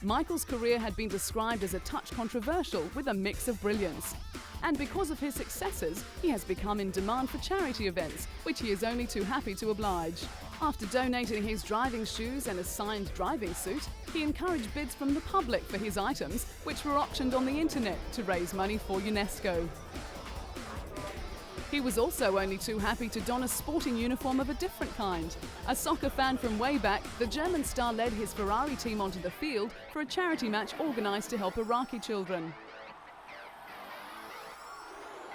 Michael's career had been described as a touch controversial with a mix of brilliance. And because of his successes, he has become in demand for charity events, which he is only too happy to oblige. After donating his driving shoes and a signed driving suit, he encouraged bids from the public for his items, which were auctioned on the internet to raise money for UNESCO. He was also only too happy to don a sporting uniform of a different kind. A soccer fan from way back, the German star led his Ferrari team onto the field for a charity match organised to help Iraqi children.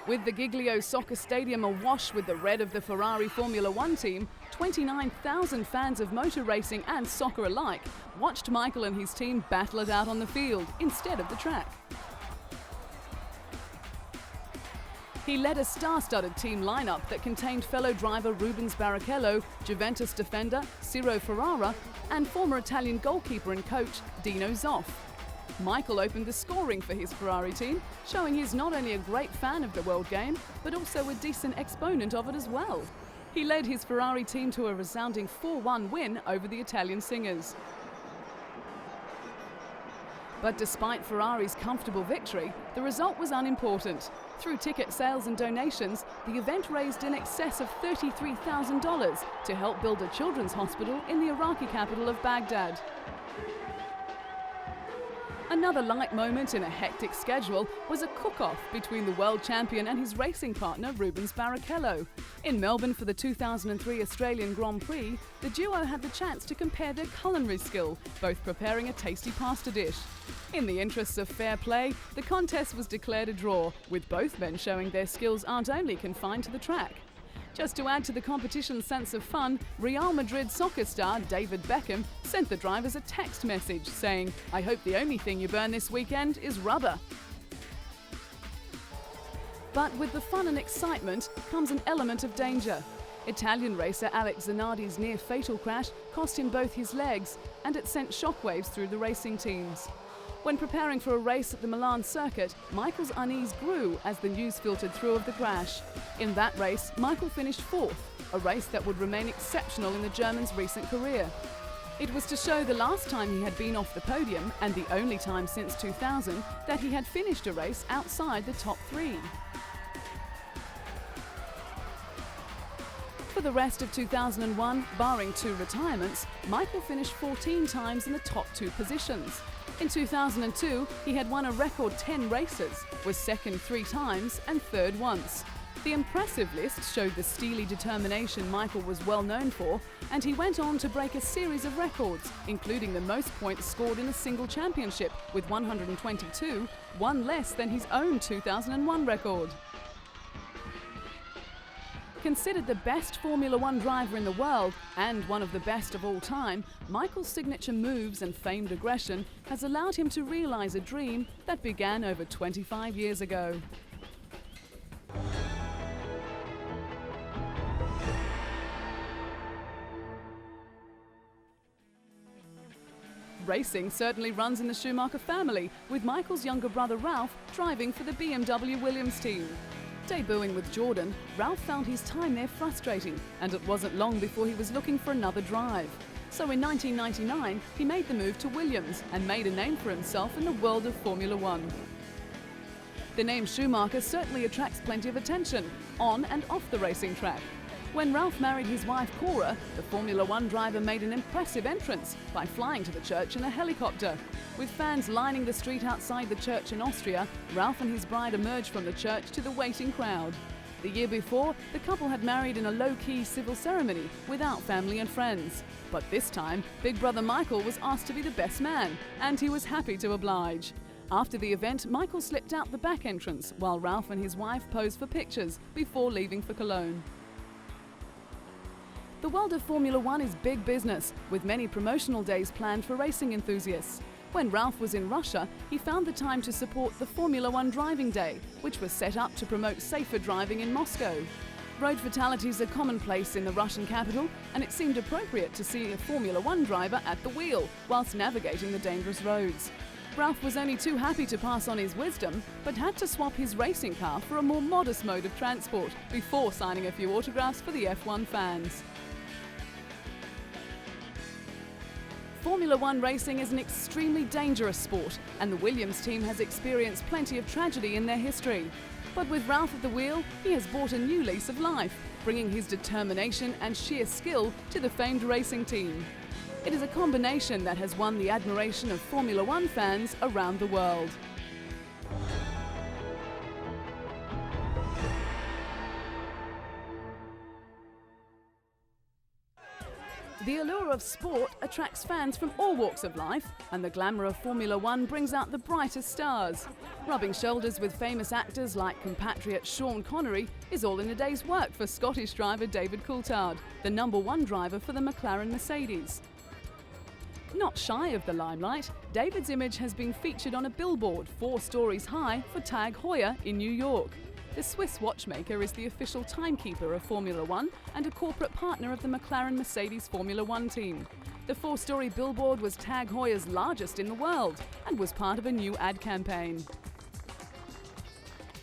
With the Giglio soccer stadium awash with the red of the Ferrari Formula One team, 29,000 fans of motor racing and soccer alike watched Michael and his team battle it out on the field instead of the track. He led a star-studded team lineup that contained fellow driver Rubens Barrichello, Juventus defender Ciro Ferrara, and former Italian goalkeeper and coach Dino Zoff. Michael opened the scoring for his Ferrari team, showing he's not only a great fan of the world game, but also a decent exponent of it as well. He led his Ferrari team to a resounding 4-1 win over the Italian singers. But despite Ferrari's comfortable victory, the result was unimportant. Through ticket sales and donations, the event raised in excess of $33,000 to help build a children's hospital in the Iraqi capital of Baghdad. Another light moment in a hectic schedule was a cook-off between the world champion and his racing partner Rubens Barrichello. In Melbourne for the 2003 Australian Grand Prix, the duo had the chance to compare their culinary skill, both preparing a tasty pasta dish. In the interests of fair play, the contest was declared a draw, with both men showing their skills aren't only confined to the track. Just to add to the competition's sense of fun, Real Madrid soccer star David Beckham sent the drivers a text message saying, "I hope the only thing you burn this weekend is rubber." But with the fun and excitement comes an element of danger. Italian racer Alex Zanardi's near-fatal crash cost him both his legs, and it sent shockwaves through the racing teams. When preparing for a race at the Milan circuit, Michael's unease grew as the news filtered through of the crash. In that race, Michael finished fourth, a race that would remain exceptional in the German's recent career. It was to show the last time he had been off the podium, and the only time since 2000, that he had finished a race outside the top three. For the rest of 2001, barring 2 retirements, Michael finished 14 times in the top 2 positions. In 2002, he had won a record 10 races, was second 3 times and third once. The impressive list showed the steely determination Michael was well known for, and he went on to break a series of records, including the most points scored in a single championship with 122, one less than his own 2001 record. Considered the best Formula One driver in the world and one of the best of all time, Michael's signature moves and famed aggression has allowed him to realize a dream that began over 25 years ago. Racing certainly runs in the Schumacher family, with Michael's younger brother Ralph driving for the BMW Williams team. Debuting with Jordan, Ralph found his time there frustrating, and it wasn't long before he was looking for another drive. So in 1999, he made the move to Williams and made a name for himself in the world of Formula One. The name Schumacher certainly attracts plenty of attention, on and off the racing track. When Ralph married his wife Cora, the Formula One driver made an impressive entrance by flying to the church in a helicopter. With fans lining the street outside the church in Austria, Ralph and his bride emerged from the church to the waiting crowd. The year before, the couple had married in a low-key civil ceremony without family and friends. But this time, Big Brother Michael was asked to be the best man, and he was happy to oblige. After the event, Michael slipped out the back entrance while Ralph and his wife posed for pictures before leaving for Cologne. The world of Formula One is big business, with many promotional days planned for racing enthusiasts. When Ralph was in Russia, he found the time to support the Formula One Driving Day, which was set up to promote safer driving in Moscow. Road fatalities are commonplace in the Russian capital, and it seemed appropriate to see a Formula One driver at the wheel whilst navigating the dangerous roads. Ralph was only too happy to pass on his wisdom, but had to swap his racing car for a more modest mode of transport before signing a few autographs for the F1 fans. Formula One racing is an extremely dangerous sport, and the Williams team has experienced plenty of tragedy in their history. But with Ralph at the wheel, he has brought a new lease of life, bringing his determination and sheer skill to the famed racing team. It is a combination that has won the admiration of Formula One fans around the world. The allure of sport attracts fans from all walks of life, and the glamour of Formula One brings out the brightest stars. Rubbing shoulders with famous actors like compatriot Sean Connery is all in a day's work for Scottish driver David Coulthard, the #1 driver for the McLaren Mercedes. Not shy of the limelight, David's image has been featured on a billboard 4 stories high for Tag Heuer in New York. The Swiss watchmaker is the official timekeeper of Formula One and a corporate partner of the McLaren Mercedes Formula One team. The 4-story billboard was Tag Heuer's largest in the world and was part of a new ad campaign.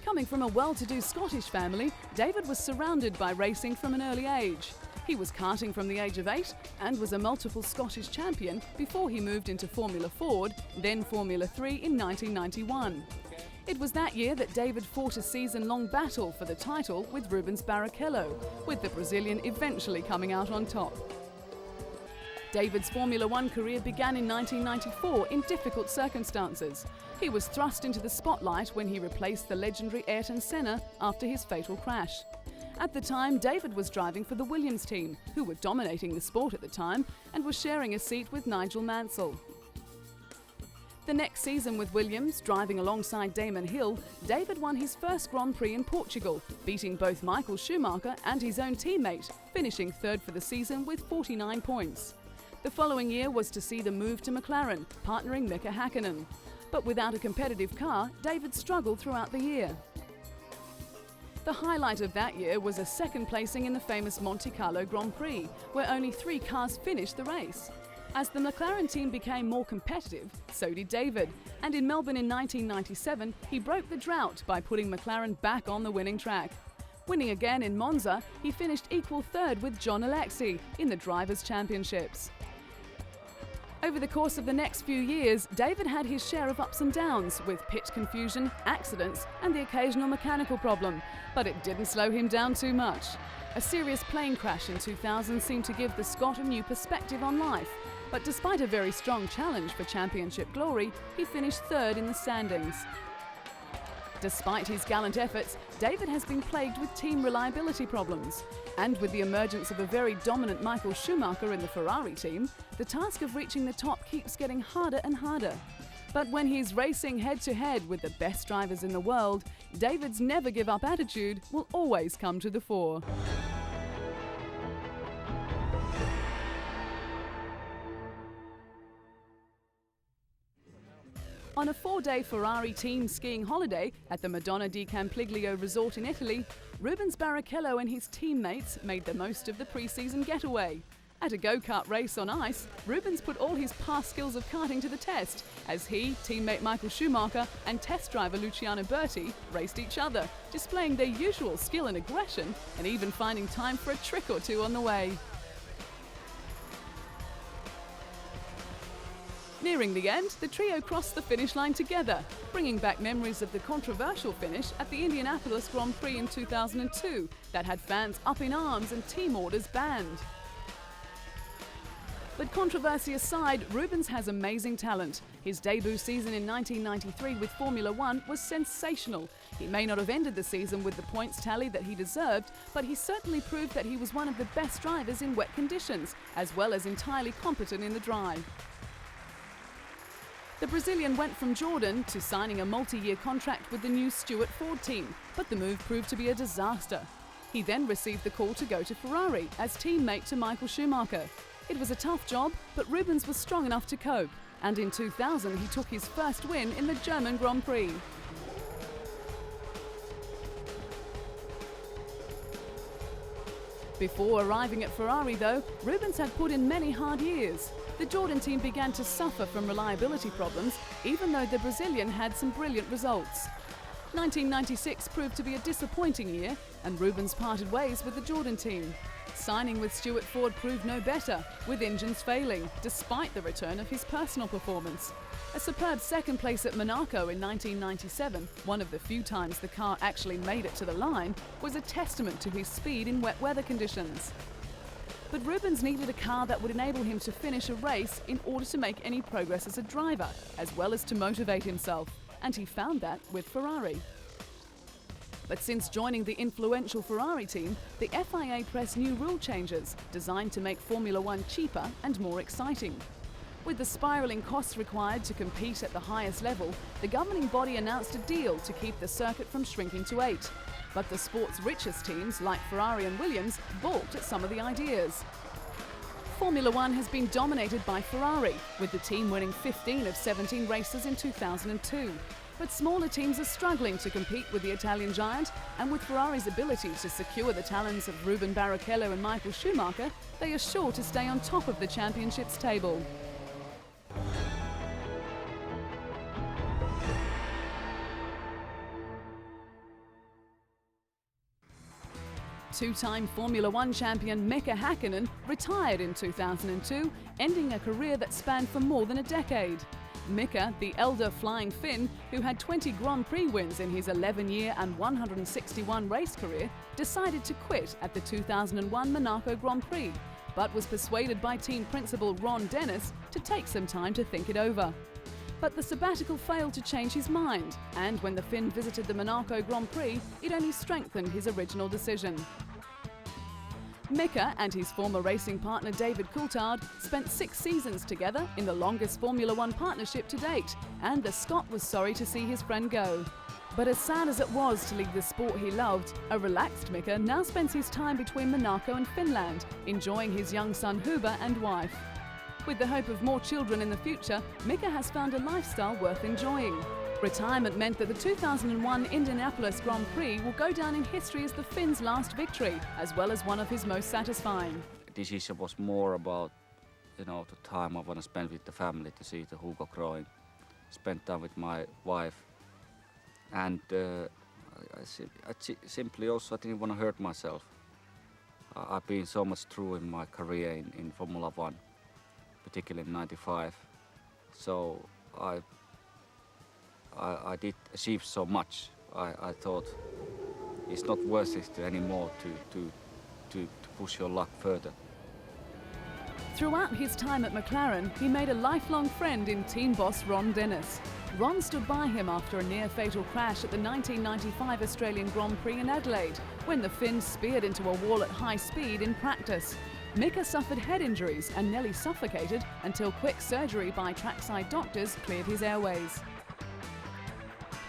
Coming from a well-to-do Scottish family, David was surrounded by racing from an early age. He was karting from the age of 8 and was a multiple Scottish champion before he moved into Formula Ford, then Formula 3 in 1991. It was that year that David fought a season-long battle for the title with Rubens Barrichello, with the Brazilian eventually coming out on top. David's Formula One career began in 1994 in difficult circumstances. He was thrust into the spotlight when he replaced the legendary Ayrton Senna after his fatal crash. At the time, David was driving for the Williams team, who were dominating the sport at the time, and was sharing a seat with Nigel Mansell. The next season with Williams, driving alongside Damon Hill, David won his first Grand Prix in Portugal, beating both Michael Schumacher and his own teammate, finishing 3rd for the season with 49 points. The following year was to see the move to McLaren, partnering Mika Häkkinen. But without a competitive car, David struggled throughout the year. The highlight of that year was a 2nd placing in the famous Monte Carlo Grand Prix, where only 3 cars finished the race. As the McLaren team became more competitive, so did David, and in Melbourne in 1997, he broke the drought by putting McLaren back on the winning track. Winning again in Monza, he finished equal 3rd with John Alexi in the Drivers' Championships. Over the course of the next few years, David had his share of ups and downs, with pit confusion, accidents, and the occasional mechanical problem, but it didn't slow him down too much. A serious plane crash in 2000 seemed to give the Scot a new perspective on life, but despite a very strong challenge for championship glory, he finished 3rd in the standings. Despite his gallant efforts, David has been plagued with team reliability problems. And with the emergence of a very dominant Michael Schumacher in the Ferrari team, the task of reaching the top keeps getting harder and harder. But when he's racing head-to-head with the best drivers in the world, David's never-give-up attitude will always come to the fore. On a 4-day Ferrari team skiing holiday at the Madonna di Campiglio resort in Italy, Rubens Barrichello and his teammates made the most of the pre-season getaway. At a go-kart race on ice, Rubens put all his past skills of karting to the test as he, teammate Michael Schumacher and test driver Luciano Berti raced each other, displaying their usual skill and aggression and even finding time for a trick or two on the way. Nearing the end, the trio crossed the finish line together, bringing back memories of the controversial finish at the Indianapolis Grand Prix in 2002 that had fans up in arms and team orders banned. But controversy aside, Rubens has amazing talent. His debut season in 1993 with Formula One was sensational. He may not have ended the season with the points tally that he deserved, but he certainly proved that he was one of the best drivers in wet conditions, as well as entirely competent in the dry. The Brazilian went from Jordan to signing a multi-year contract with the new Stewart Ford team, but the move proved to be a disaster. He then received the call to go to Ferrari as teammate to Michael Schumacher. It was a tough job, but Rubens was strong enough to cope, and in 2000 he took his first win in the German Grand Prix. Before arriving at Ferrari though, Rubens had put in many hard years. The Jordan team began to suffer from reliability problems, even though the Brazilian had some brilliant results. 1996 proved to be a disappointing year, and Rubens parted ways with the Jordan team. Signing with Stuart Ford proved no better, with engines failing, despite the return of his personal performance. A superb second place at Monaco in 1997, one of the few times the car actually made it to the line, was a testament to his speed in wet weather conditions. But Rubens needed a car that would enable him to finish a race in order to make any progress as a driver, as well as to motivate himself, and he found that with Ferrari. But since joining the influential Ferrari team, the FIA pressed new rule changes designed to make Formula One cheaper and more exciting. With the spiralling costs required to compete at the highest level, the governing body announced a deal to keep the circuit from shrinking to 8. But the sport's richest teams, like Ferrari and Williams, balked at some of the ideas. Formula One has been dominated by Ferrari, with the team winning 15 of 17 races in 2002. But smaller teams are struggling to compete with the Italian giant, and with Ferrari's ability to secure the talents of Rubens Barrichello and Michael Schumacher, they are sure to stay on top of the championship's table. Two-time Formula One champion Mika Häkkinen retired in 2002, ending a career that spanned for more than a decade. Mika, the elder flying Finn, who had 20 Grand Prix wins in his 11-year and 161 race career, decided to quit at the 2001 Monaco Grand Prix, but was persuaded by team principal Ron Dennis to take some time to think it over. But the sabbatical failed to change his mind, and when the Finn visited the Monaco Grand Prix, it only strengthened his original decision. Mika and his former racing partner David Coulthard spent 6 seasons together in the longest Formula One partnership to date, and the Scot was sorry to see his friend go. But as sad as it was to leave the sport he loved, a relaxed Mika now spends his time between Monaco and Finland, enjoying his young son Huber and wife. With the hope of more children in the future, Mika has found a lifestyle worth enjoying. Retirement meant that the 2001 Indianapolis Grand Prix will go down in history as the Finn's last victory, as well as one of his most satisfying. The decision was more about, the time I want to spend with the family, to see the Hugo growing, spend time with my wife, and I simply also didn't want to hurt myself. I've been so much through in my career in Formula One, particularly in '95, so I did achieve so much. I thought it's not worth it anymore to push your luck further. Throughout his time at McLaren, he made a lifelong friend in team boss Ron Dennis. Ron stood by him after a near-fatal crash at the 1995 Australian Grand Prix in Adelaide, when the Finn speared into a wall at high speed in practice. Mika suffered head injuries and nearly suffocated until quick surgery by trackside doctors cleared his airways.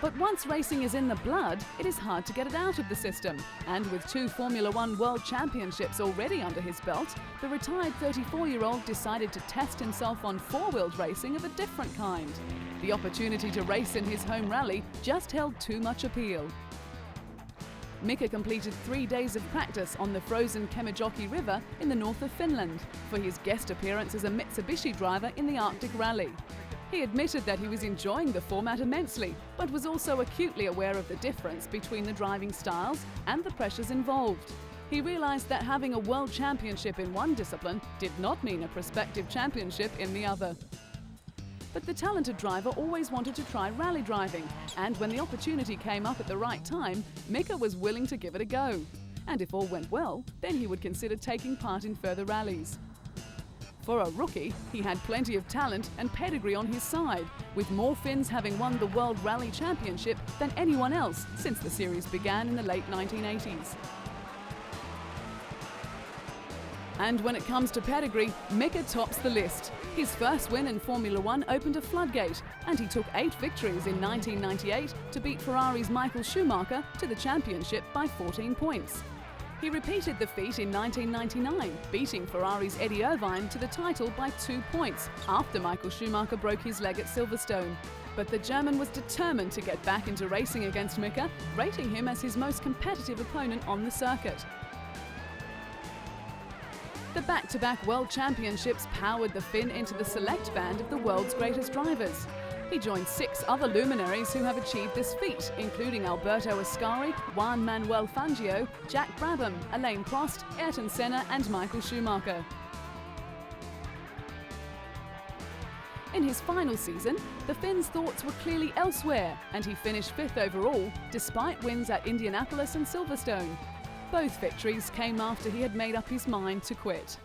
But once racing is in the blood, it is hard to get it out of the system. And with 2 Formula One World Championships already under his belt, the retired 34-year-old decided to test himself on 4-wheeled racing of a different kind. The opportunity to race in his home rally just held too much appeal. Mika completed 3 days of practice on the frozen Kemijoki River in the north of Finland for his guest appearance as a Mitsubishi driver in the Arctic Rally. He admitted that he was enjoying the format immensely, but was also acutely aware of the difference between the driving styles and the pressures involved. He realized that having a world championship in one discipline did not mean a prospective championship in the other. But the talented driver always wanted to try rally driving, and when the opportunity came up at the right time, Mika was willing to give it a go. And if all went well, then he would consider taking part in further rallies. For a rookie, he had plenty of talent and pedigree on his side, with more Finns having won the World Rally Championship than anyone else since the series began in the late 1980s. And when it comes to pedigree, Mika tops the list. His first win in Formula One opened a floodgate, and he took 8 victories in 1998 to beat Ferrari's Michael Schumacher to the championship by 14 points. He repeated the feat in 1999, beating Ferrari's Eddie Irvine to the title by 2 points after Michael Schumacher broke his leg at Silverstone. But the German was determined to get back into racing against Mika, rating him as his most competitive opponent on the circuit. The back-to-back World Championships powered the Finn into the select band of the world's greatest drivers. He joined 6 other luminaries who have achieved this feat, including Alberto Ascari, Juan Manuel Fangio, Jack Brabham, Alain Prost, Ayrton Senna and Michael Schumacher. In his final season, the Finn's thoughts were clearly elsewhere, and he finished 5th overall, despite wins at Indianapolis and Silverstone. Both victories came after he had made up his mind to quit.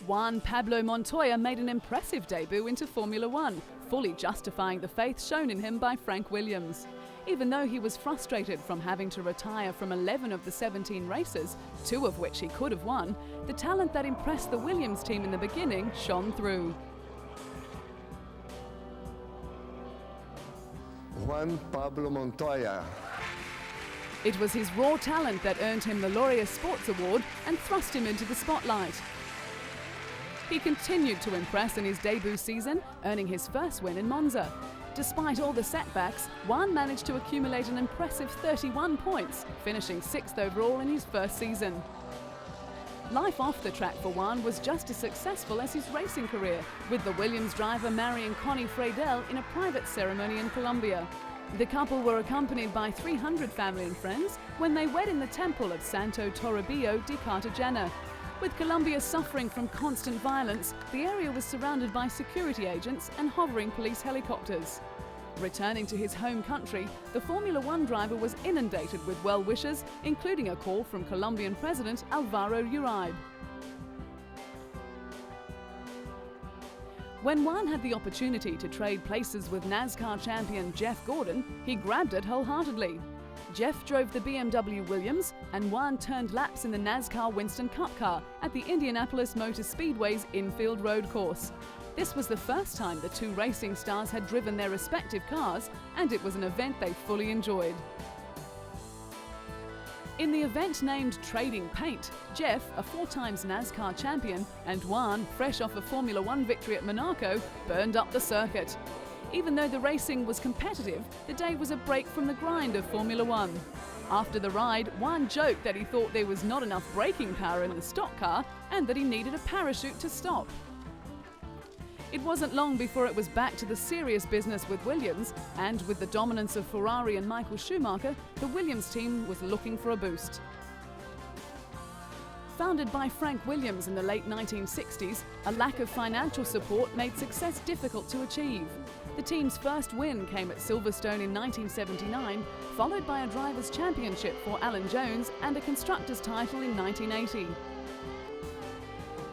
Juan Pablo Montoya made an impressive debut into Formula One, fully justifying the faith shown in him by Frank Williams. Even though he was frustrated from having to retire from 11 of the 17 races, 2 of which he could have won, the talent that impressed the Williams team in the beginning shone through. Juan Pablo Montoya. It was his raw talent that earned him the Laureus Sports Award and thrust him into the spotlight. He continued to impress in his debut season, earning his first win in Monza. Despite all the setbacks, Juan managed to accumulate an impressive 31 points, finishing 6th overall in his first season. Life off the track for Juan was just as successful as his racing career, with the Williams driver marrying Connie Freidel in a private ceremony in Colombia. The couple were accompanied by 300 family and friends when they wed in the temple of Santo Toribio de Cartagena. With Colombia suffering from constant violence, the area was surrounded by security agents and hovering police helicopters. Returning to his home country, the Formula One driver was inundated with well-wishers, including a call from Colombian President Alvaro Uribe. When Juan had the opportunity to trade places with NASCAR champion Jeff Gordon, he grabbed it wholeheartedly. Jeff drove the BMW Williams, and Juan turned laps in the NASCAR Winston Cup car at the Indianapolis Motor Speedway's infield road course. This was the first time the 2 racing stars had driven their respective cars, and it was an event they fully enjoyed. In the event named Trading Paint, Jeff, a 4-times NASCAR champion, and Juan, fresh off a Formula One victory at Monaco, burned up the circuit. Even though the racing was competitive, the day was a break from the grind of Formula One. After the ride, Juan joked that he thought there was not enough braking power in the stock car and that he needed a parachute to stop. It wasn't long before it was back to the serious business with Williams, and with the dominance of Ferrari and Michael Schumacher, the Williams team was looking for a boost. Founded by Frank Williams in the late 1960s, a lack of financial support made success difficult to achieve. The team's first win came at Silverstone in 1979, followed by a Drivers' Championship for Alan Jones and a Constructors' title in 1980.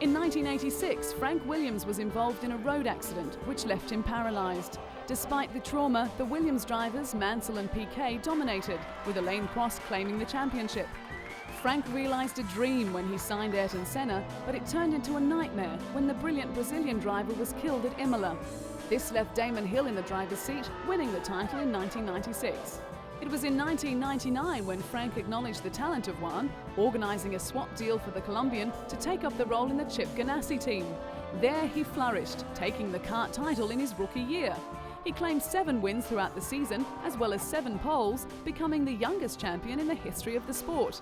In 1986, Frank Williams was involved in a road accident which left him paralysed. Despite the trauma, the Williams drivers, Mansell and Piquet, dominated, with Alain Prost claiming the championship. Frank realised a dream when he signed Ayrton Senna, but it turned into a nightmare when the brilliant Brazilian driver was killed at Imola. This left Damon Hill in the driver's seat, winning the title in 1996. It was in 1999 when Frank acknowledged the talent of Juan, organising a swap deal for the Colombian to take up the role in the Chip Ganassi team. There he flourished, taking the kart title in his rookie year. He claimed 7 wins throughout the season, as well as 7 poles, becoming the youngest champion in the history of the sport.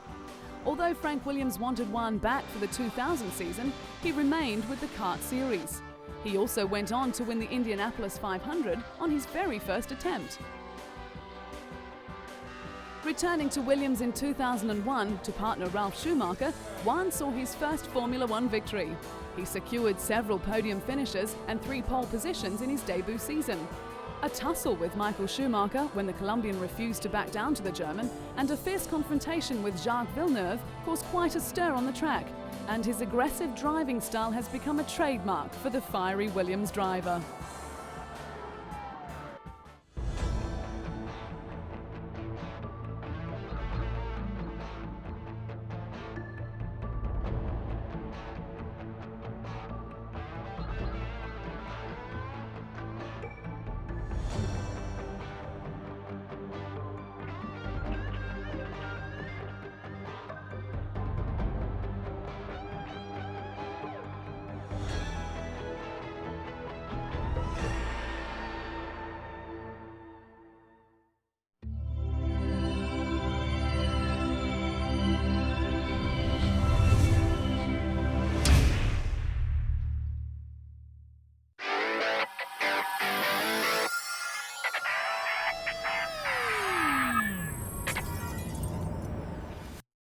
Although Frank Williams wanted Juan back for the 2000 season, he remained with the kart series. He also went on to win the Indianapolis 500 on his very first attempt. Returning to Williams in 2001 to partner Ralf Schumacher, Juan saw his first Formula One victory. He secured several podium finishes and 3 pole positions in his debut season. A tussle with Michael Schumacher when the Colombian refused to back down to the German, and a fierce confrontation with Jacques Villeneuve caused quite a stir on the track, and his aggressive driving style has become a trademark for the fiery Williams driver.